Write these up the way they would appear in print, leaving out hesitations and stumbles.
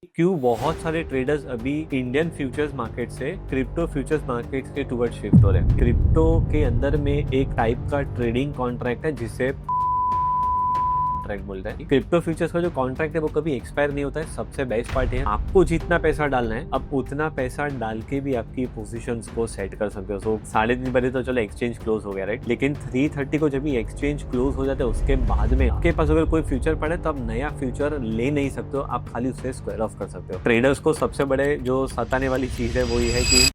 क्यों बहुत सारे ट्रेडर्स अभी इंडियन फ्यूचर्स मार्केट से क्रिप्टो फ्यूचर्स मार्केट के टुवर्ड शिफ्ट हो रहे हैं। क्रिप्टो के अंदर में एक टाइप का ट्रेडिंग कॉन्ट्रैक्ट है जिसे कॉन्ट्रैक्ट बोलते हैं। क्रिप्टो फ्यूचर्स का जो कॉन्ट्रैक्ट है वो कभी एक्सपायर नहीं होता है। सबसे बेस्ट पार्ट है आपको जितना पैसा डालना है अब उतना पैसा डाल के भी आपकी पोजीशंस को सेट कर सकते हो। सो 3:30 बजे तो चलो एक्सचेंज क्लोज हो गया राइट, लेकिन 3:30 को जब भी एक्सचेंज क्लोज हो जाता है उसके बाद में आपके पास अगर कोई फ्यूचर पड़े तो आप नया फ्यूचर ले नहीं सकते हो, आप खाली उससे स्क्वायर ऑफ कर सकते हो। ट्रेडर्स को सबसे बड़े जो सताने वाली चीज है वो ये है कि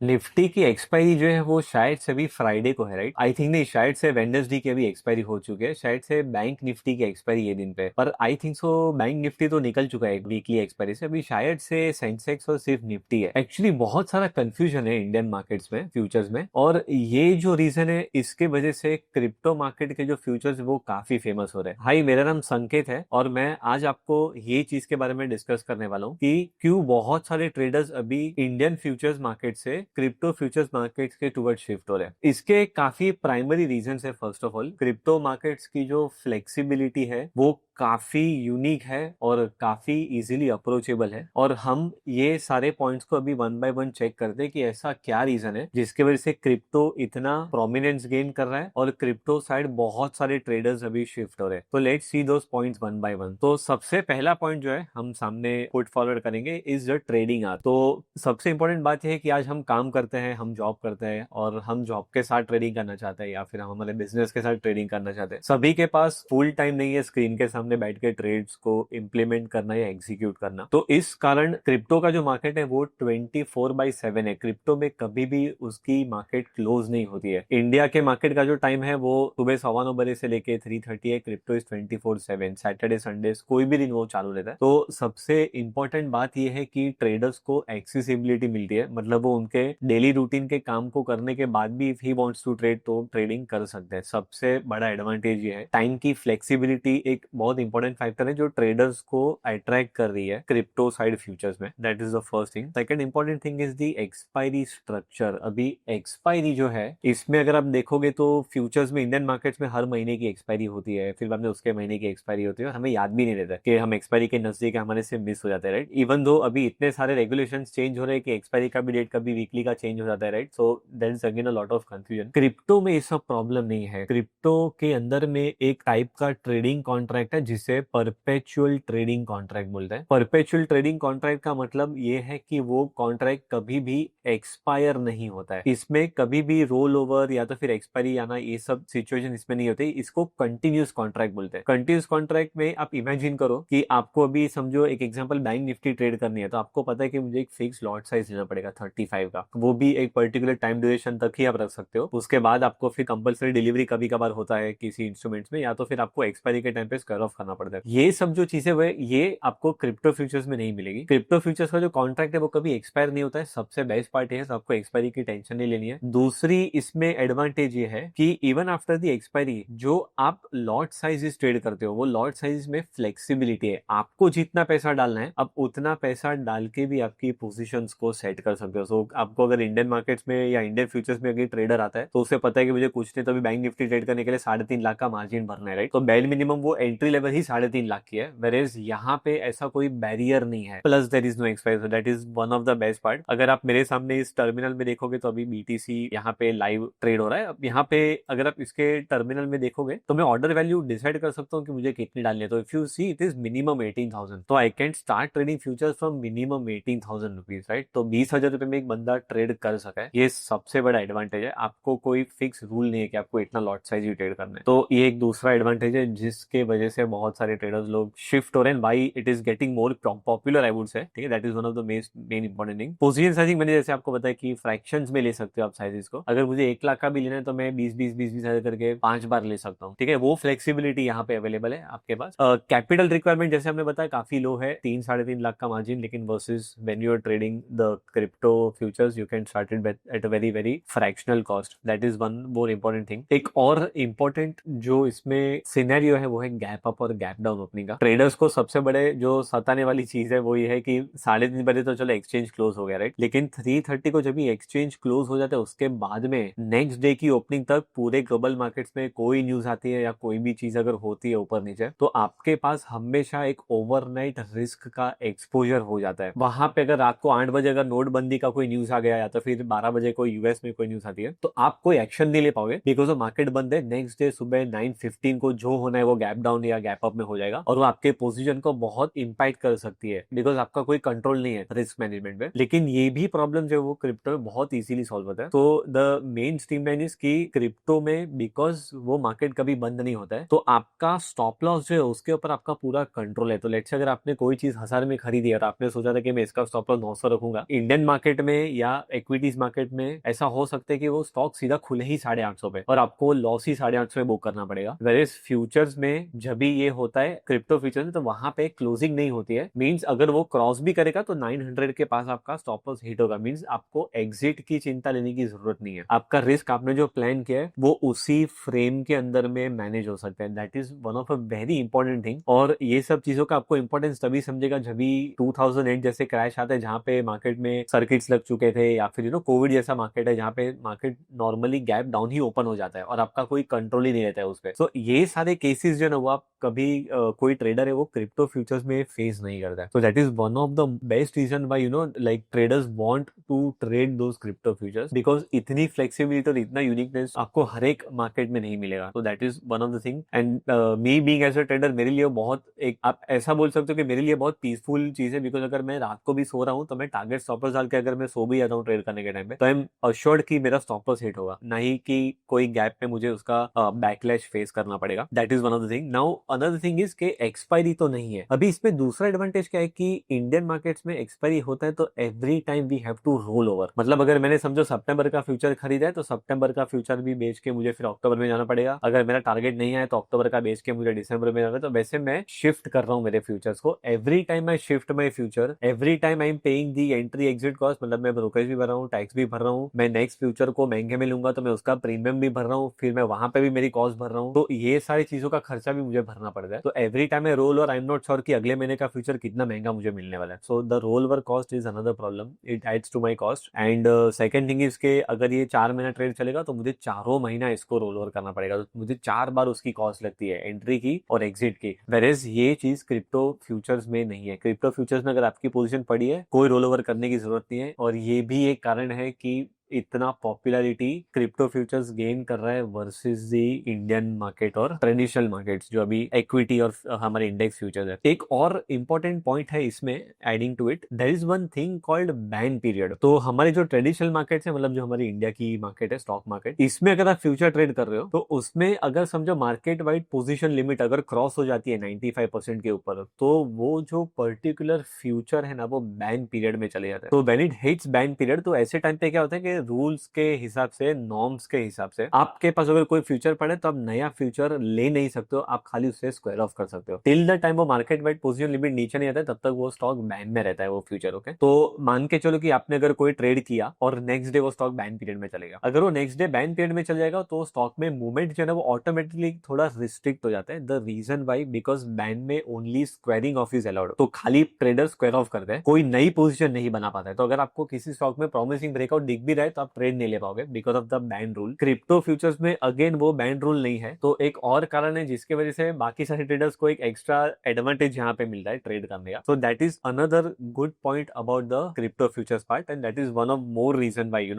निफ्टी की एक्सपायरी जो है वो शायद से भी फ्राइडे को है राइट। आई थिंक नहीं, शायद से वेडनेसडे की अभी एक्सपायरी हो चुकी है, शायद से बैंक निफ्टी की एक्सपायरी ये दिन पे, पर I think so bank Nifty तो निकल चुका है वीकली एक्सपायरी से। अभी शायद से सेंसेक्स और सिर्फ निफ्टी है। एक्चुअली बहुत सारा कंफ्यूजन है इंडियन मार्केट्स में फ्यूचर्स में, और ये जो रीजन है इसके वजह से क्रिप्टो मार्केट के जो फ्यूचर्स वो काफी फेमस हो रहे हैं। हाई, मेरा नाम संकेत है और मैं आज आपको ये चीज के बारे में डिस्कस करने वाला हूँ कि क्यों बहुत सारे ट्रेडर्स अभी इंडियन फ्यूचर्स मार्केट से क्रिप्टो फ्यूचर्स मार्केट्स के टुवर्ड शिफ्ट हो रहे हैं। इसके काफी प्राइमरी रीजंस है। First of all, crypto markets की जो फ्लेक्सिबिलिटी है वो काफी यूनिक है और काफी इजीली अप्रोचेबल है, और हम ये सारे पॉइंट्स को अभी वन बाय वन चेक करते हैं कि ऐसा क्या रीजन है जिसके वजह से क्रिप्टो इतना प्रोमिनेंस गेन कर रहा है और क्रिप्टो साइड बहुत सारे ट्रेडर्स अभी शिफ्ट हो रहे हैं। तो let's see those points one by one. तो सबसे पहला पॉइंट जो है हम सामने पुट फॉरवर्ड करेंगे इज द ट्रेडिंग आवर। तो सबसे इंपॉर्टेंट बात यह है कि आज हम काम करते हैं, हम जॉब करते हैं और हम जॉब के साथ ट्रेडिंग करना चाहते हैं या फिर हम हमारे बिजनेस के साथ ट्रेडिंग करना चाहते हैं। सभी के पास फुल टाइम नहीं है स्क्रीन के सामने बैठ के ट्रेड्स को इम्प्लीमेंट करना या एग्जीक्यूट करना। तो इस कारण क्रिप्टो का जो मार्केट है वो 24/7 है। क्रिप्टो में कभी भी उसकी मार्केट क्लोज नहीं होती है। इंडिया के मार्केट का जो टाइम है वो सुबह 9:15 से लेके 3:30 है। क्रिप्टो इज 24/7, सैटरडे संडे कोई भी दिन वो चालू रहता है। तो सबसे इंपॉर्टेंट बात यह है कि ट्रेडर्स को एक्सेसिबिलिटी मिलती है, मतलब वो उनके डेली रूटीन के काम को करने के बाद भी if he wants to trade तो ट्रेडिंग कर सकते हैं। सबसे बड़ा एडवांटेज ये है। टाइम की फ्लेक्सिबिलिटी एक बहुत इंपॉर्टेंट फैक्टर है जो ट्रेडर्स को अट्रैक्ट कर रही है क्रिप्टो साइड फ्यूचर्स में। That is the first thing. Second important thing is the expiry structure. अभी एक्सपायरी जो है इसमें अगर आप देखोगे तो फ्यूचर्स में इंडियन मार्केट्स में हर महीने की एक्सपायरी होती है, फिर बाद में उसके महीने की एक्सपायरी होती है और हमें याद भी नहीं रहता कि हम एक्सपायरी के नजदीक हमारे से मिस हो जाता है राइट। इवन दो अभी इतने सारे रेगुलेशन चेंज हो रहे हैं कि एक्सपायरी का भी डेट कभी वीकली का चेंज हो जाता है right. So that is again a lot of confusion. Crypto में ये सब प्रॉब्लम नहीं है। क्रिप्टो के अंदर में एक टाइप का ट्रेडिंग कॉन्ट्रैक्ट है जिसे परपेचुअल ट्रेडिंग कॉन्ट्रैक्ट बोलते हैं। परपेचुअल ट्रेडिंग कॉन्ट्रैक्ट का मतलब ये है कि वो कॉन्ट्रैक्ट कभी भी एक्सपायर नहीं होता है। इसमें कभी भी रोल ओवर या तो फिर एक्सपायरी आना ये सब सिचुएशन इसमें नहीं होती। इसको कंटिन्यूस कॉन्ट्रैक्ट बोलते हैं। कंटिन्यूस कॉन्ट्रैक्ट में आप इमेजिन करो कि आपको अभी समझो एक एग्जांपल बैंक निफ्टी ट्रेड करनी है, तो आपको पता है कि मुझे एक फिक्स लॉट साइज लेना पड़ेगा 35 का, वो भी एक पर्टिकुलर टाइम ड्यूरेशन तक ही आप रख सकते हो। उसके बाद आपको फिर कंपलसरी डिलीवरी कभी कभार होता है किसी इंस्ट्रूमेंट्स में, या तो फिर आपको एक्सपायरी के टाइम पे स्क्वायर ऑफ करना पड़ता है। ये सब जो चीजें हुए ये आपको क्रिप्टो फ्यूचर्स में नहीं मिलेगी। क्रिप्टो फ्यूचर्स का जो कॉन्ट्रैक्ट है वो कभी एक्सपायर नहीं होता है। सबसे बेस्ट पार्ट है, आपको एक्सपायरी की टेंशन नहीं लेनी है। दूसरी इसमें एडवांटेज ये है कि इवन आफ्टर द एक्सपायरी जो आप लॉट साइज ट्रेड करते हो वो लॉट साइज में फ्लेक्सिबिलिटी है। आपको जितना पैसा डालना है अब उतना पैसा डाल के भी आपकी पोजीशंस को सेट कर सकते हो। सो आपको अगर इंडियन मार्केट्स में या इंडियन फ्यूचर्स में अगर ट्रेडर आता है तो उसे पता है कि मुझे कुछ नहीं तो भी बैंक निफ्टी ट्रेड करने के लिए 3.5 लाख का मार्जिन भरना है राइट। तो बेल मिनिमम वो एंट्री लेवल ही 3.5 लाख की है, वेरेज यहाँ पे ऐसा कोई बैरियर नहीं है। Plus there is no expiry, so that is one of the best part. अगर आप मेरे सामने इस टर्मिनल में देखोगे तो अभी बीटीसी यहाँ पे लाइव ट्रेड हो रहा है। अब यहाँ पे अगर आप इसके टर्मिनल में देखोगे तो मैं ऑर्डर वैल्यू डिसाइड कर सकता हूँ कि मुझे कितनी डालनी है। तो if you see it is minimum 18,000, तो I can start trading futures from minimum 18,000 rupees right. तो 20,000 रुपए में एक बंदा ट्रेड कर सका है, ये सबसे बड़ा एडवांटेज है। आपको कोई फिक्स रूल नहीं है कि आपको इतना लॉट साइज ही ट्रेड करना है। तो ये एक दूसरा एडवांटेज है जिसके वजह से बहुत सारे ट्रेडर्स लोग शिफ्ट हो रहे हैं। Why it is getting more popular I would say, ठीक है। That is one of the main important thing. Position sizing मैंने जैसे आपको बताया कि फ्रैक्शंस में ले सकते हो आप साइजेस को। अगर मुझे 1 लाख का भी लेना है तो मैं 20,000 करके 5 बार ले सकता हूँ, ठीक है। वो फ्लेक्सिबिलिटी यहाँ पे अवेलेबल है आपके पास। कैपिटल रिक्वायरमेंट जैसे हमने बताया काफी लो है, 3-3.5 लाख का मार्जिन, लेकिन versus when you are trading the crypto futures futures you can start it at a very very fractional cost. That is one more important thing. एक और इम्पोर्टेंट जो इसमें सिनेरियो है वो है गैप अप और गैप डाउन ओपनिंग का. Traders को सबसे बड़े जो सताने वाली चीज है वो ये है कि 3:30 बजे तो चलो एक्सचेंज क्लोज हो गया, राइट, लेकिन 3:30 को जब भी एक्सचेंज क्लोज हो जाता है उसके बाद में नेक्स्ट डे की ओपनिंग तक पूरे ग्लोबल मार्केट्स में कोई न्यूज आती है या कोई भी चीज अगर होती है ऊपर नीचे, तो आपके पास हमेशा एक ओवरनाइट रिस्क का एक्सपोजर हो जाता है. वहां पे अगर रात को 8 बजे अगर नोटबंदी का कोई न्यूज आ गया या तो फिर 12 बजे कोई यूएस में कोई न्यूज आती है तो आप कोई एक्शन नहीं ले पाओगे बिकॉज वो मार्केट बंद है. नेक्स्ट डे सुबह 9:15 को जो होना है वो गैप डाउन या गैप अप में हो जाएगा और वो आपके पोजीशन को बहुत इंपैक्ट कर सकती है बिकॉज आपका कोई कंट्रोल नहीं है रिस्क मैनेजमेंट में. लेकिन ये भी प्रॉब्लम जो है वो क्रिप्टो में बहुत इजीली सॉल्व होता है. तो द मेन स्ट्रीमलाइन इज की क्रिप्टो में बिकॉज वो मार्केट कभी बंद नहीं होता है तो आपका स्टॉप लॉस जो है उसके ऊपर आपका पूरा कंट्रोल है. तो लेट्स से अगर आपने कोई चीज 1000 में खरीदी और आपने सोचा था कि मैं इसका स्टॉप लॉस 900 रखूंगा, इंडियन मार्केट में या इक्विटीज मार्केट में ऐसा हो सकता है कि वो स्टॉक सीधा खुले ही 850 पे और आपको लॉस ही 850 में बुक करना पड़ेगा. वेयर फ्यूचर्स में जब भी ये होता है क्रिप्टो फ्यूचर्स में तो वहां पे क्लोजिंग नहीं होती है. मींस अगर वो क्रॉस भी करेगा तो 900 के पास आपका स्टॉप लॉस हिट होगा. मींस आपको एग्जिट की चिंता लेने की जरूरत नहीं है. आपका रिस्क आपने जो प्लान किया है वो उसी फ्रेम के अंदर में मैनेज हो सकता है. That is one of a very important thing. और ये सब चीजों का आपको इंपॉर्टेंस तभी समझेगा जब भी 2008 जैसे क्रैश आता है जहां पे मार्केट में सर्किट्स लग चुके थे या फिर कोविड जैसा मार्केट है जहां पे मार्केट नॉर्मली गैप डाउन ही ओपन हो जाता है और आपका कोई कंट्रोल ही नहीं रहता है उस पर. सो ये सारे केसेस जो है ना वो आप कभी कोई ट्रेडर है वो क्रिप्टो फ्यूचर्स में फेस नहीं करता है. So that is one of the best reason why like traders want to trade those crypto futures because इतनी फ्लेक्सिबिलिटी और इतना यूनिकनेस आपको हर एक मार्केट में नहीं मिलेगा. तो that is one of the thing. And me being as a trader मेरे लिए बहुत एक आप ऐसा बोल सकते हो कि मेरे लिए बहुत पीसफुल चीज है बिकॉज अगर मैं रात को भी सो रहा हूँ तो मैं टारगेट स्टॉप लॉस डाल के अगर मैं सो भी जाता हूँ ट्रेड करने के टाइम पे तो आई एम अश्योर्ड कि मेरा स्टॉप लॉस हिट होगा, ना ही कि कोई गैप में मुझे उसका बैकलैश फेस करना पड़ेगा. That is one of the thing. Now another thing is के एक्सपायरी तो नहीं है. अभी इसमें दूसरा एडवांटेज क्या है कि इंडियन मार्केट्स में एक्सपायरी होता है तो every time we have to roll over. मतलब अगर मैंने समझो सितंबर का फ्यूचर खरीदा है तो सितंबर का फ्यूचर भी बेच के मुझे फिर अक्टूबर में जाना पड़ेगा. अगर मेरा टारगेट नहीं आया तो अक्टूबर का बेच के मुझे दिसंबर में जाना है. तो वैसे मैं शिफ्ट कर रहा हूँ मेरे फ्यूचर्स को. Every time I shift my future, every time I am paying the entry exit cost. मतलब मैं ब्रोकरेज भी भर रहा हूँ, टैक्स भी भर रहा हूँ. मैं नेक्स्ट फ्यूचर को महंगे में लूंगा तो मैं उसका प्रीमियम भी भर रहा हूँ, फिर मैं वहां पे भी मेरी कॉस्ट भर रहा हूँ. तो ये सारी चीजों का खर्चा भी मुझे भरना पड़ता है. तो एवरी टाइम आई रोल और आई एम नॉट श्योर कि अगले महीने का फ्यूचर कितना महंगा मुझे मिलने वाला है. So the roll over cost is another problem. It adds to my cost. And second thing is के अगर ये 4 महीना ट्रेड चलेगा तो मुझे 4 महीना इसको रोल ओवर करना पड़ेगा. तो मुझे 4 बार उसकी कॉस्ट लगती है, एंट्री की और एग्जिट की. वेरेज ये चीज क्रिप्टो फ्यूचर्स में नहीं है. क्रिप्टो फ्यूचर्स में अगर आपकी पोजीशन पड़ी है कोई रोल ओवर करने की जरूरत नहीं है. और ये भी एक कारण है कि इतना पॉपुलैरिटी क्रिप्टो फ्यूचर्स गेन कर रहा है वर्सेस दी इंडियन मार्केट और ट्रेडिशनल मार्केट्स जो अभी इक्विटी और हमारे इंडेक्स फ्यूचर्स है. एक और इंपॉर्टेंट पॉइंट है इसमें adding to it, there is one thing called ban period. तो हमारे जो ट्रेडिशनल मार्केट्स है मतलब जो हमारी इंडिया की मार्केट है स्टॉक मार्केट, इसमें अगर आप फ्यूचर ट्रेड कर रहे हो तो उसमें अगर समझो मार्केट वाइड पोजिशन लिमिट अगर क्रॉस हो जाती है 95% के ऊपर तो वो जो पर्टिकुलर फ्यूचर है ना वो बैन पीरियड में चले जाता है. तो when it hits ban period तो ऐसे टाइम पे क्या होता है कि रूल्स के हिसाब से, नॉर्म्स के हिसाब से आपके पास अगर कोई फ्यूचर पड़े तो आप नया फ्यूचर ले नहीं सकते हो, आप खाली उससे स्क्वायर ऑफ कर सकते हो. टिल द टाइम वो मार्केट वाइड पोजीशन लिमिट नीचे नहीं आता है तब तक वो स्टॉक बैन में रहता है वो फ्यूचर. ओके, तो मान के चलो कि आपने अगर कोई ट्रेड किया और नेक्स्ट डे वो स्टॉक बैन पीरियड में चलेगा. अगर वो नेक्स्ट डे बैन पीरियड में चल जाएगा तो स्टॉक में मूवमेंट जो है ना वो ऑटोमेटिकली थोड़ा रिस्ट्रिक्ट हो जाता है. The reason why because ban में only squaring off is allowed. तो खाली ट्रेडर स्क्वायर ऑफ करते हैं, कोई नई पोजीशन नहीं बना पाता है. तो अगर आपको किसी स्टॉक में प्रॉमिसिंग ब्रेकआउट दिख भी रहा है तो आप ट्रेड नहीं ले पाओगे because of the ban rule. Crypto futures में अगेन वो बैन रूल नहीं है. तो एक और कारण है जिसकी वजह से बाकी सारे ट्रेडर्स को एक एक्स्ट्रा एडवांटेज यहाँ पे मिल रहा है ट्रेड करने का. So that is another good point about the crypto futures part and that is one of more reason why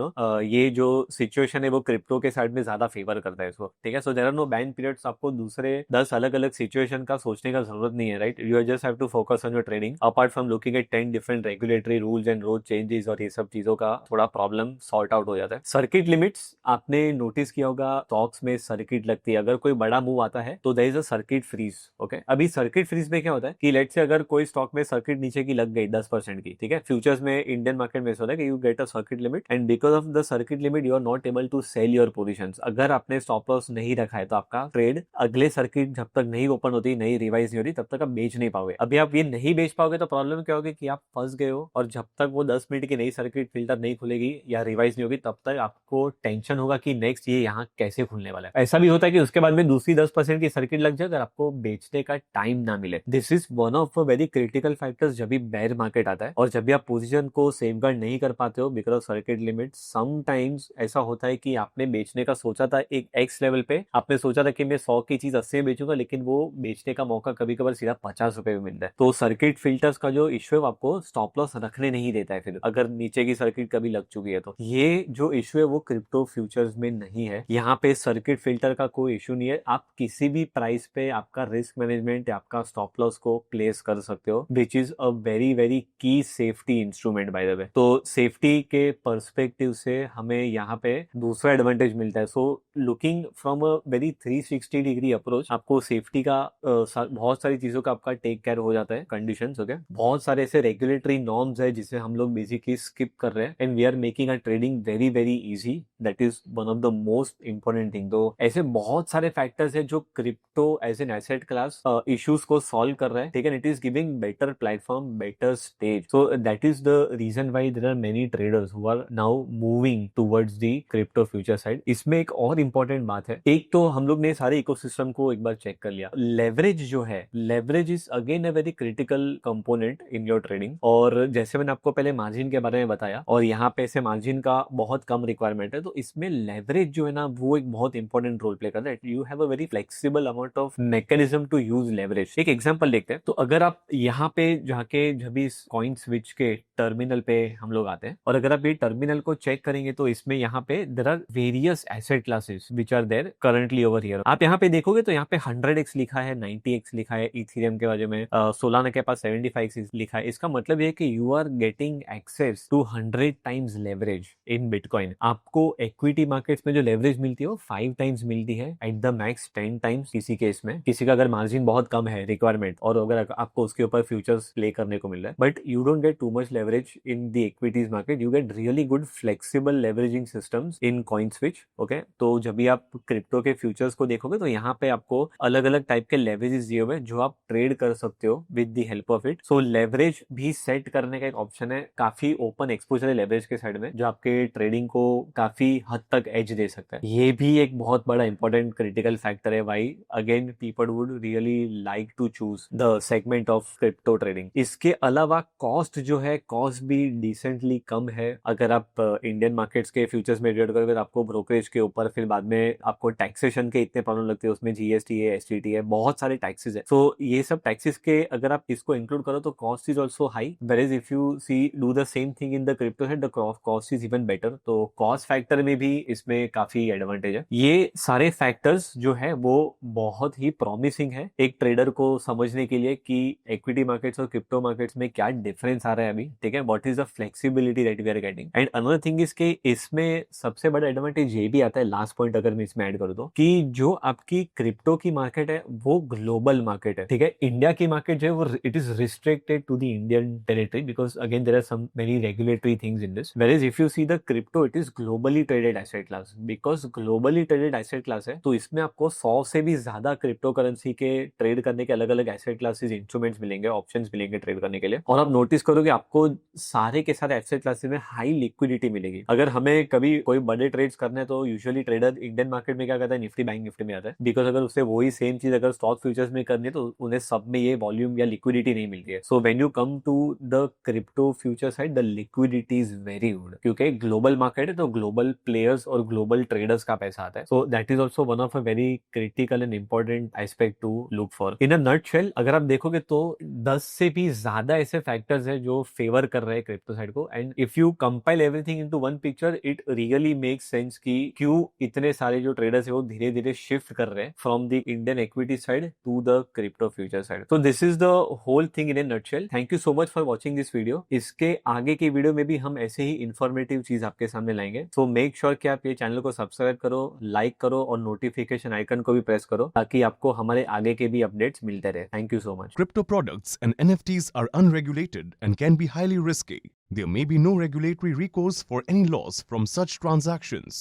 ये जो सिचुएशन है वो क्रिप्टो के साइड में ज्यादा फेवर करता है इसको. ठीक है, so there are no ban periods. आपको दूसरे 10 अलग अलग सिचुएशन का सोचने का जरूरत नहीं है, राइट. You just have to focus on your trading apart from looking at 10 different regulatory rules and rule changes और ये सब चीजों का थोड़ा प्रॉब्लम सॉर्ट आउट हो जाता है। सर्किट लिमिट्स आपने नोटिस किया होगा, स्टॉक्स में सर्किट लगती है। अगर कोई बड़ा मूव आता है तो there is a circuit freeze. Okay, अभी सर्किट फ्रीज में क्या होता है कि लेट्स से अगर कोई स्टॉक में सर्किट नीचे की लग गई 10% की, ठीक है, फ्यूचर्स में इंडियन मार्केट में ऐसा होता है कि you get a circuit limit and because of the circuit limit you are not able to sell your positions. अगर आपने स्टॉप लॉस नहीं रखा है तो आपका ट्रेड अगले सर्किट जब तक नहीं ओपन होती, नहीं रिवाइज नहीं होती, तब तक आप बेच नहीं पाओगे। अभी आप ये नहीं बेच पाओगे तो प्रॉब्लम क्या होगी कि आप फंस गए हो, और जब तक वो 10 मिनट की नई सर्किट फिल्टर नहीं खुलेगी या रिवाइज नहीं होगी तब तक आपको टेंशन होगा कि नेक्स्ट ये यहाँ कैसे खुलने वाला है। ऐसा भी होता है कि उसके बाद में दूसरी 10% की सर्किट लग जाए अगर आपको बेचने का टाइम ना मिले। This is one of very critical factors जब भी बेयर मार्केट आता है और जब भी आप पोजीशन को सेफगार्ड नहीं कर पाते हो because of circuit limit. Sometimes ऐसा होता है कि आपने बेचने का सोचा था एक एक्स लेवल पे, आपने सोचा था कि मैं 100 की चीज 80 में बेचूंगा, लेकिन वो बेचने का मौका कभी कभार सीधा 50 रुपए में मिलता है। तो सर्किट फिल्टर्स का जो इश्यू है आपको स्टॉप लॉस रखने नहीं देता है फिर अगर नीचे की सर्किट कभी लग चुकी है तो। ये जो इश्यू है वो क्रिप्टो फ्यूचर्स में नहीं है। यहाँ पे सर्किट फिल्टर का कोई इश्यू नहीं है। आप किसी भी प्राइस पे आपका रिस्क मैनेजमेंट या आपका स्टॉप लॉस को प्लेस कर सकते हो, which is a very very key safety instrument by the way. तो सेफ्टी के पर्सपेक्टिव से हमें यहाँ पे दूसरा एडवांटेज मिलता है। So looking from a very 360 degree approach आपको सेफ्टी का बहुत सारी चीजों का आपका टेक केयर हो जाता है, कंडीशंस। ओके, बहुत सारे ऐसे रेगुलेटरी नॉर्म्स है जिसे हम लोग बेसिकली स्किप कर रहे हैं and we are making a trading very very easy. That is one of the most important thing. तो ऐसे बहुत सारे फैक्टर्स है जो crypto as an asset class issues को सॉल्व कर रहा है, ठीक है। It is giving better platform, better stage. So that is the reason why there are many traders who are now moving towards the crypto future side. इसमें एक और important बात है, एक तो हम लोग ने सारे इकोसिस्टम को एक बार चेक कर लिया। लेवरेज जो है, leverage is again a very critical component in your trading. और जैसे मैंने आपको पहले मार्जिन के बारे में बताया और यहाँ पे ऐसे मार्जिन का बहुत कम रिक्वायरमेंट है, तो इसमें लेवरेज जो है ना वो एक बहुत इंपॉर्टेंट रोल प्ले करता है। You have a very flexible amount of mechanism to use leverage. एक एग्जांपल देखते हैं। तो अगर आप यहाँ पे जाके जब इस कॉइन स्विच के टर्मिनल पे हम लोग आते हैं और अगर आप ये टर्मिनल को चेक करेंगे तो इसमें यहाँ पे there are various asset classes which are there currently over here. आप यहाँ पे देखोगे तो यहाँ पे 100x लिखा है, 90x लिखा है इथेरियम के बारे में, सोलाना के पास 75x लिखा है। इसका मतलब ये कि you are getting access to 100 times leverage in bitcoin. आपको इक्विटी मार्केट्स में जो लेवरेज मिलती है वो 5 टाइम्स मिलती है, एट द मैक्स 10 टाइम्स किसी केस में। किसी का अगर मार्जिन बहुत कम है रिक्वायरमेंट और अगर आपको उसके ऊपर फ्यूचर्स प्ले करने को मिल रहा है, but you don't get too much leverage in the equities market, you get really good flexible leveraging systems in coin switch. Okay, तो जब भी आप क्रिप्टो के फ्यूचर्स को देखोगे तो यहाँ पे आपको अलग अलग टाइप के लेवरेजेस दिए हुए जो आप ट्रेड कर सकते हो with the help of it. So leverage भी सेट करने का एक ऑप्शन है, काफी ओपन एक्सपोजर है लेवरेज के साइड में, जो आपके ट्रेडिंग को काफी हद तक एज दे सकता है। ये भी एक बहुत बड़ा इंपॉर्टेंट क्रिटिकल फैक्टर है why again people would really like to choose the segment of crypto trading. इसके अलावा कॉस्ट जो है, कॉस्ट भी डिसेंटली कम है। अगर आप इंडियन मार्केट्स के फ्यूचर्स में ट्रेड करोगे तो आपको ब्रोकरेज के ऊपर फिर बाद में आपको टैक्सेशन के इतने प्रॉब्लम लगते हैं, उसमें जीएसटी है, एसटीटी है, बहुत सारे टैक्सेस है। सो ये सब टैक्सेस के अगर आप इसको इंक्लूड करो तो cost is also high, where if you see do the same thing in the crypto side the cost is even better. तो कॉस्ट फैक्टर में भी इसमें काफी एडवांटेज है। ये सारे फैक्टर्स जो है वो बहुत ही प्रॉमिसिंग है एक ट्रेडर को समझने के लिए कि इक्विटी मार्केट्स और क्रिप्टो मार्केट्स में क्या डिफरेंस आ रहा है अभी, ठीक है। What is the flexibility that we are getting. And another thing is कि इसमें सबसे बड़ा एडवांटेज ये भी आता है, लास्ट पॉइंट अगर मैं इसमें ऐड करूँ तो, कि जो आपकी क्रिप्टो की मार्केट है वो ग्लोबल मार्केट है, ठीक है। इंडिया की मार्केट जो है वो it is restricted to the Indian territory because again there are some many regulatory things in this, where if you see the crypto it is globally traded asset class. Because globally traded asset class है तो इसमें आपको 100 से भी ज्यादा crypto currency के trade करने के अलग अलग एसेट क्लासेस, इंस्ट्रूमेंट्स मिलेंगे, ऑप्शंस मिलेंगे ट्रेड करने के लिए। और आप नोटिस करोगे आपको सारे के सारे एसेट क्लासेस में हाई लिक्विडिटी मिलेगी। अगर हमें कभी कोई बड़े ट्रेड्स करने तो यूजुअली ट्रेडर इंडियन मार्केट में क्या करता है, निफ्टी बैंक निफ्टी में आता है, बिकॉज अगर उससे वही सेम चीज अगर स्टॉक फ्यूचर्स में करनी है तो उन्हें सब में ये वॉल्यूम या लिक्विडिटी नहीं मिलती है। So when you come to the crypto future side the liquidity is very good, क्योंकि ग्लोबल मार्केट है तो ग्लोबल प्लेयर्स और ग्लोबल ट्रेडर्स का पैसा आता है। So that is also one of a very critical and important aspect to look for. In a nutshell अगर आप देखोगे तो 10 से भी ज्यादा ऐसे फैक्टर्स है जो फेवर कर रहे हैं क्रिप्टो साइड को। And if you compile everything into one picture it really makes sense कि क्यों इतने सारे जो ट्रेडर्स है वो धीरे धीरे शिफ्ट कर रहे हैं from the Indian equity side to the crypto future side. So this is the whole thing in a nutshell. Thank you so much for watching this video. इसके आगे की वीडियो में भी हम ऐसे ही इंफॉर्मेटिव चीज आपके सामने लाएंगे। सो मेक श्योर कि आप ये चैनल को सब्सक्राइब करो, लाइक करो और नोटिफिकेशन आइकन को भी प्रेस करो ताकि आपको हमारे आगे के भी अपडेट्स मिलते रहे। Thank you so much. Crypto products and NFTs are unregulated and can be highly risky. There may be no regulatory recourse for any loss from such transactions.